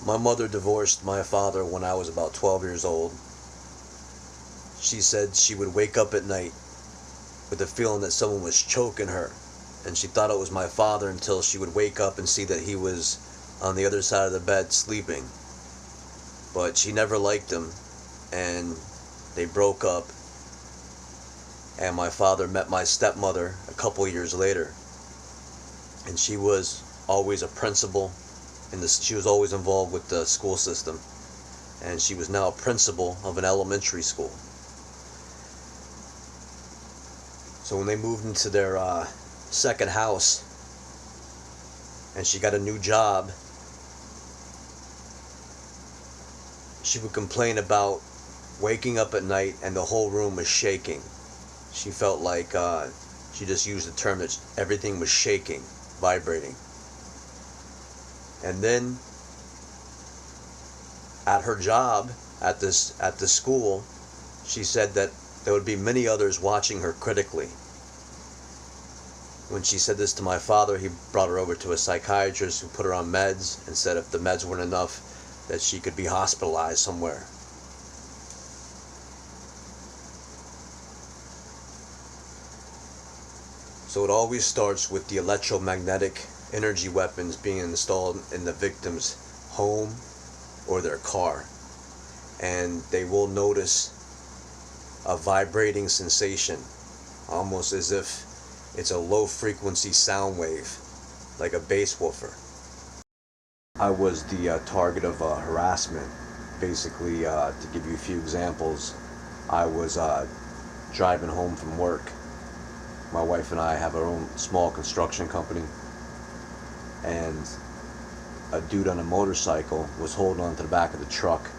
My mother divorced my father when I was about 12 years old. She said she would wake up at night with the feeling that someone was choking her, and she thought it was my father until she would wake up and see that he was on the other side of the bed sleeping. But she never liked him, and they broke up, and my father met my stepmother a couple years later, and she was always a principal in this. She was always involved with the school system, and she was now a principal of an elementary school. So when they moved into their second house and she got a new job, she would complain about waking up at night and the whole room was shaking. She felt like, she just used the term that everything was shaking, vibrating. And then at her job, at the school, she said that there would be many others watching her critically. When she said this to my father, he brought her over to a psychiatrist who put her on meds and said if the meds weren't enough, that she could be hospitalized somewhere. So it always starts with the electromagnetic energy weapons being installed in the victim's home or their car. And they will notice a vibrating sensation, almost as if it's a low frequency sound wave, like a bass woofer. I was the target of harassment. Basically, to give you a few examples, I was driving home from work. My wife and I have our own small construction company, and a dude on a motorcycle was holding on to the back of the truck.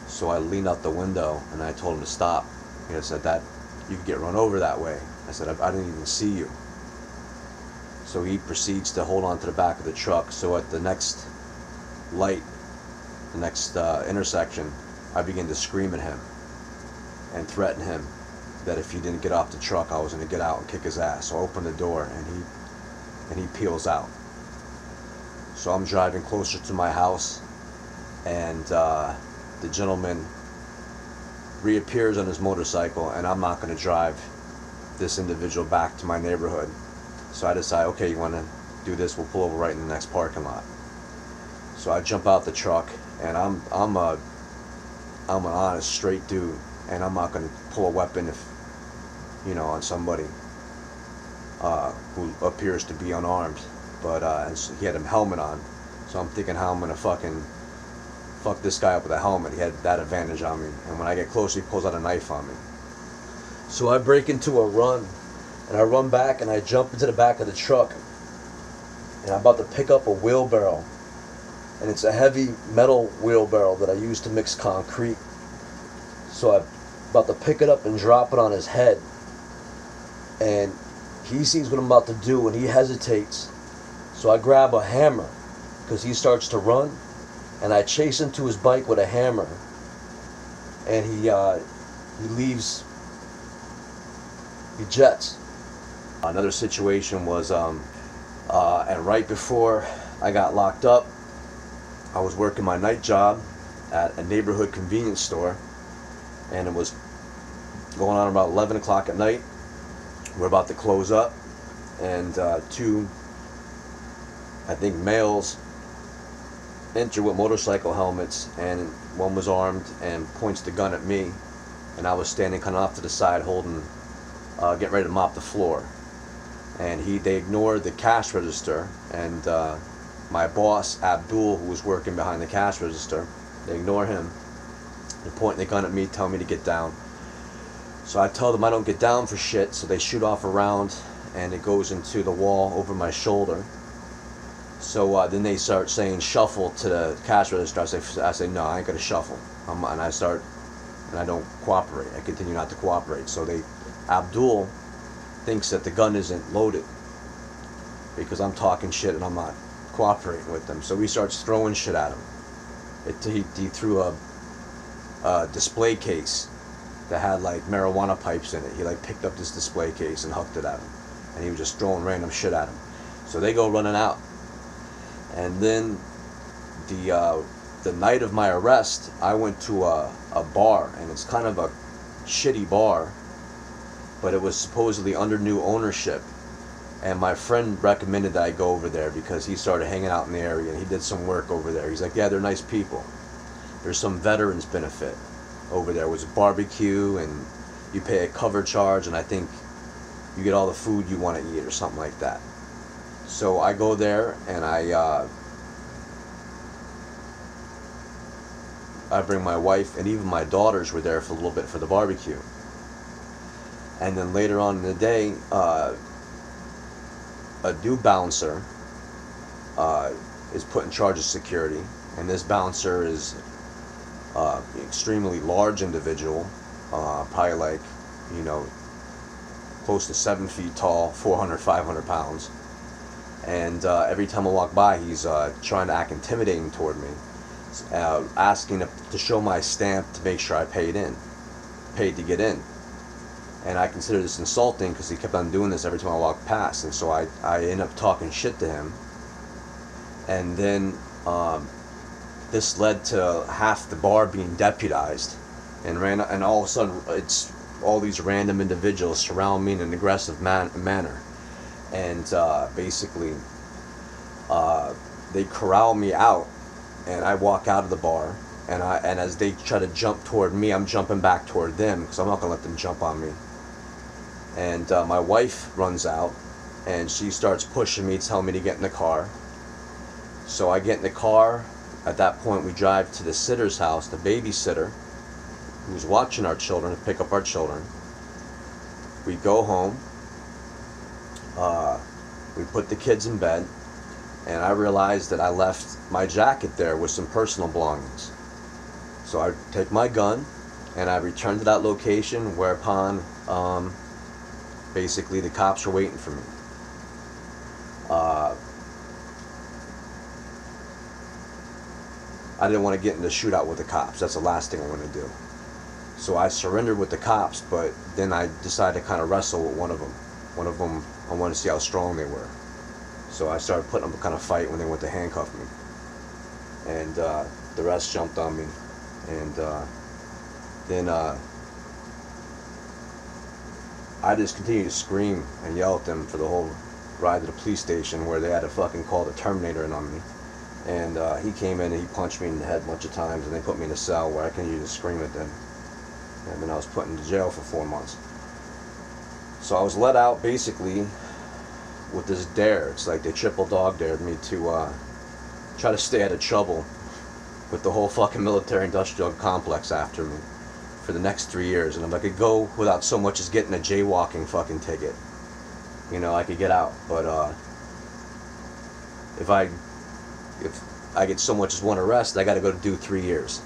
So I leaned out the window and I told him to stop. He said that you could get run over that way. I said, I didn't even see you. So he proceeds to hold on to the back of the truck. So at the next light, the next intersection, I began to scream at him and threaten him that if he didn't get off the truck, I was going to get out and kick his ass. So I opened the door and he peels out. So I'm driving closer to my house, and the gentleman reappears on his motorcycle, and I'm not going to drive this individual back to my neighborhood. So I decide, okay, you want to do this, we'll pull over right in the next parking lot. So I jump out the truck, and I'm an honest, straight dude, and I'm not going to pull a weapon on somebody who appears to be unarmed. But he had a helmet on, so I'm thinking how I'm going to fuck this guy up with a helmet. He had that advantage on me, and when I get closer, he pulls out a knife on me. So I break into a run, and I run back, and I jump into the back of the truck, and I'm about to pick up a wheelbarrow, and it's a heavy metal wheelbarrow that I use to mix concrete. So I'm about to pick it up and drop it on his head, and he sees what I'm about to do, and he hesitates. So I grab a hammer, because he starts to run, and I chase him to his bike with a hammer, and he leaves, he jets. Another situation was, and right before I got locked up, I was working my night job at a neighborhood convenience store, and it was going on about 11 o'clock at night. We're about to close up, and two, I think, males enter with motorcycle helmets, and one was armed and points the gun at me, and I was standing kind of off to the side holding, getting ready to mop the floor. And they ignored the cash register, and my boss, Abdul, who was working behind the cash register, they ignore him. They're pointing the gun at me, telling me to get down. So I tell them I don't get down for shit, so they shoot off a round, and it goes into the wall over my shoulder. So then they start saying shuffle to the cash register. I say no, I ain't gonna shuffle. And I don't cooperate. I continue not to cooperate. So Abdul thinks that the gun isn't loaded because I'm talking shit and I'm not cooperating with them. So he starts throwing shit at him. He threw a display case that had like marijuana pipes in it. He like picked up this display case and hucked it at him, and he was just throwing random shit at him. So they go running out, and then the the night of my arrest, I went to a bar, and it's kind of a shitty bar, but it was supposedly under new ownership. And my friend recommended that I go over there because he started hanging out in the area and he did some work over there. He's like, yeah, they're nice people. There's some veterans benefit over there. It was a barbecue and you pay a cover charge, and I think you get all the food you want to eat or something like that. So I go there and I bring my wife, and even my daughters were there for a little bit for the barbecue. And then later on in the day, a new bouncer is put in charge of security, and this bouncer is extremely large individual, probably like, close to 7 feet tall, 400, 500 pounds. And every time I walk by, he's trying to act intimidating toward me, asking to show my stamp to make sure I paid to get in. And I consider this insulting because he kept on doing this every time I walked past. And so I end up talking shit to him. And then this led to half the bar being deputized. And all of a sudden, it's all these random individuals surround me in an aggressive manner. And basically, they corral me out. And I walk out of the bar. And as they try to jump toward me, I'm jumping back toward them because I'm not going to let them jump on me. And my wife runs out, and she starts pushing me, telling me to get in the car. So I get in the car. At that point, we drive to the sitter's house, the babysitter, who's watching our children, to pick up our children. We go home. We put the kids in bed, and I realized that I left my jacket there with some personal belongings. So I take my gun, and I return to that location, whereupon basically the cops were waiting for me. I didn't want to get into a shootout with the cops. That's the last thing I want to do. So I surrendered with the cops, but then I decided to kind of wrestle with one of them. One of them, I wanted to see how strong they were. So I started putting up a kind of fight when they went to handcuff me. And the rest jumped on me. And then I just continued to scream and yell at them for the whole ride to the police station, where they had to fucking call the Terminator in on me. And he came in and he punched me in the head a bunch of times, and they put me in a cell where I continued to scream at them. And then I was put into jail for 4 months. So I was let out basically with this dare. It's like they triple dog dared me to try to stay out of trouble with the whole fucking military industrial complex after me for the next 3 years. And if I could go without so much as getting a jaywalking fucking ticket, I could get out. But if I get so much as one arrest, I got to go to do 3 years.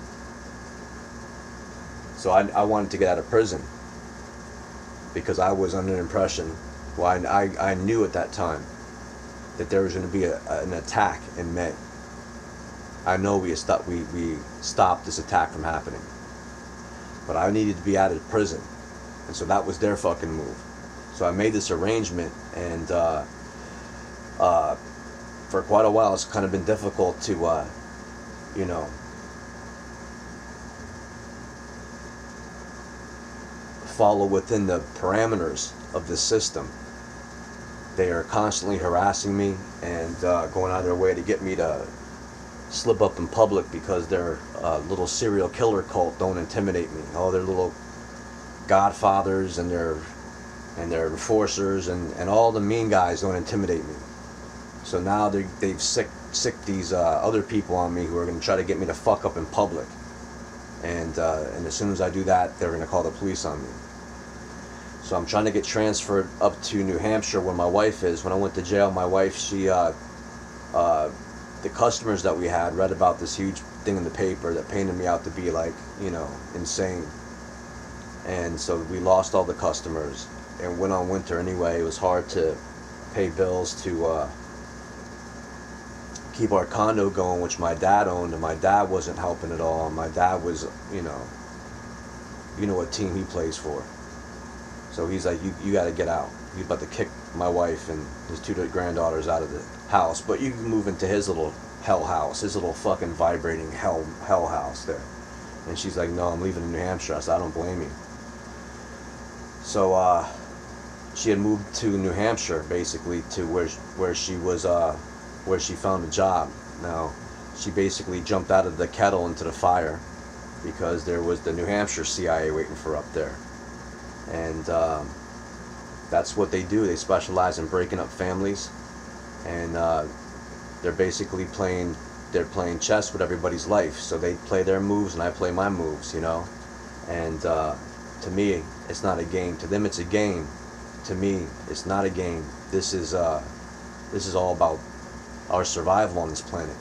So I wanted to get out of prison because I was under the impression, I knew at that time that there was going to be an attack in May. I know we stopped this attack from happening, but I needed to be out of prison, and so that was their fucking move. So I made this arrangement, and for quite a while it's kind of been difficult to follow within the parameters of this system. They are constantly harassing me and going out of their way to get me to slip up in public because their little serial killer cult don't intimidate me. All their little godfathers and their enforcers and all the mean guys don't intimidate me. So now they've sicked these other people on me who are going to try to get me to fuck up in public. And as soon as I do that, they're going to call the police on me. So I'm trying to get transferred up to New Hampshire where my wife is. When I went to jail, my wife, the customers that we had read about this huge thing in the paper that painted me out to be like, insane. And so we lost all the customers and went on winter anyway. It was hard to pay bills to keep our condo going, which my dad owned, and my dad wasn't helping at all. My dad was, you know what team he plays for. So he's like, you got to get out. He's about to kick my wife and his 2 granddaughters out of the house, but you can move into his little hell house, his little fucking vibrating hell house there. And she's like, no, I'm leaving in New Hampshire. I said, I don't blame you. So she had moved to New Hampshire, basically, to where she was, where she found a job. Now, she basically jumped out of the kettle into the fire because there was the New Hampshire CIA waiting for her up there. And that's what they do. They specialize in breaking up families, and they're basically playing chess with everybody's life. So they play their moves and I play my moves, you know. And to me, it's not a game. To them, it's a game. To me, it's not a game. This is all about our survival on this planet.